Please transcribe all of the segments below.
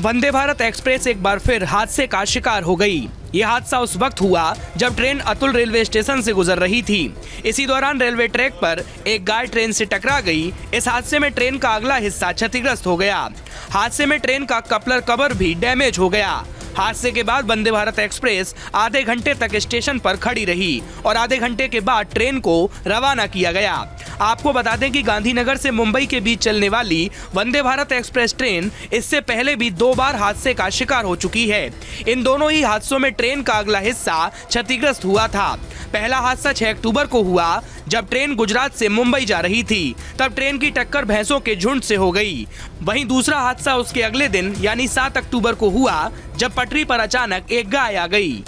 Vande Bharat express एक बार फिर हादसे का शिकार हो गई। यह हादसा उस वक्त हुआ जब ट्रेन अतुल रेलवे स्टेशन से गुजर रही थी। इसी दौरान रेलवे ट्रैक पर एक गाय ट्रेन से टकरा गई। इस हादसे में ट्रेन का अगला हिस्सा क्षतिग्रस्त हो गया। हादसे में ट्रेन का कपलर कवर भी डैमेज हो गया। हादसे के बाद वंदे भारत एक्सप्रेस आधे घंटे तक स्टेशन पर खड़ी रही और आधे घंटे के बाद ट्रेन को रवाना किया गया। आपको बता दें कि गांधीनगर से मुंबई के बीच चलने वाली वंदे भारत एक्सप्रेस ट्रेन इससे पहले भी 2 बार हादसे का शिकार हो चुकी है। इन दोनों ही हादसों में ट्रेन का अगला हिस्सा क्षतिग्रस्त हुआ था। पहला हादसा 6 अक्टूबर को हुआ जब ट्रेन गुजरात से मुंबई जा रही थी। तब ट्रेन की टक्कर भैंसों के झुंड से हो गई। वहीं दूसरा हादसा उसके अगले दिन यानी 7 अक्टूबर को हुआ जब पटरी पर अचानक एक गाय आ गई।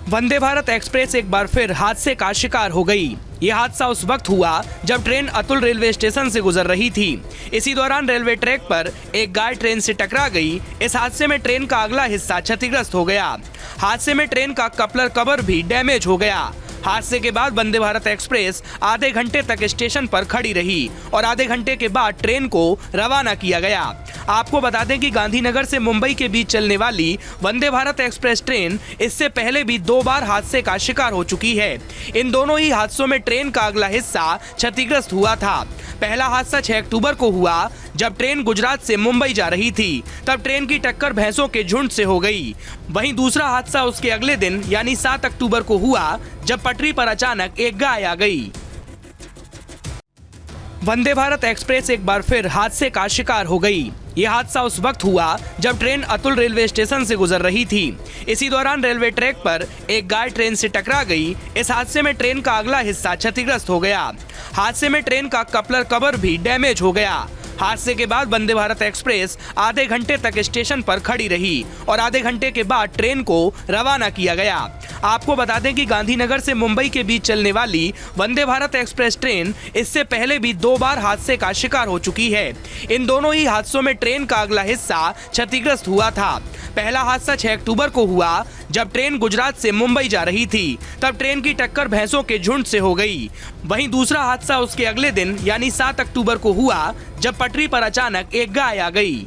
वंदे भारत एक्सप्रेस एक बार फिर हादसे का शिकार हो गई। यह हादसा उस वक्त हुआ जब ट्रेन अतुल रेलवे स्टेशन से गुजर रही थी। इसी दौरान रेलवे ट्रैक पर एक गाय ट्रेन से टकरा गई। इस हादसे में ट्रेन का अगला हिस्सा क्षतिग्रस्त हो गया। हादसे में ट्रेन का कपलर कवर भी डैमेज हो गया। हादसे के बाद वंदे भारत एक्सप्रेस आधे घंटे तक स्टेशन पर खड़ी रही और आधे घंटे के बाद ट्रेन को रवाना किया गया। आपको बता दें कि गांधीनगर से मुंबई के बीच चलने वाली वंदे भारत एक्सप्रेस ट्रेन इससे पहले भी 2 बार हादसे का शिकार हो चुकी है। इन दोनों ही हादसों में ट्रेन का अगला हिस्सा क्षतिग्रस्त हुआ था। पहला हादसा 6 अक्टूबर को हुआ जब ट्रेन गुजरात से मुंबई जा रही थी। तब ट्रेन की टक्कर भैंसों के झुंड से हो गई। वहीं दूसरा हादसा उसके अगले दिन यानी 7 अक्टूबर को हुआ जब पटरी पर अचानक एक गाय आ गई। वंदे भारत एक्सप्रेस एक बार फिर हादसे का शिकार हो गई। यह हादसा उस वक्त हुआ जब ट्रेन अतुल रेलवे स्टेशन से गुजर रही थी। इसी दौरान रेलवे ट्रैक पर एक गाय ट्रेन से टकरा गई। इस हादसे में ट्रेन का अगला हिस्सा क्षतिग्रस्त हो गया। हादसे में ट्रेन का कपलर कवर भी डैमेज हो गया। हादसे के बाद वंदे भारत एक्सप्रेस आधे घंटे तक स्टेशन पर खड़ी रही और आधे घंटे के बाद ट्रेन को रवाना किया गया। आपको बता दें कि गांधीनगर से मुंबई के बीच चलने वाली वंदे भारत एक्सप्रेस ट्रेन इससे पहले भी 2 बार हादसे का शिकार हो चुकी है। इन दोनों ही हादसों में ट्रेन का अगला हिस्सा क्षतिग्रस्त हुआ था। पहला हादसा 6 अक्टूबर को हुआ जब ट्रेन गुजरात से मुंबई जा रही थी। तब ट्रेन की टक्कर भैंसों के झुंड से हो गई। वहीं दूसरा हादसा उसके अगले दिन यानी 7 अक्टूबर को हुआ जब पटरी पर अचानक एक गाय आ गई।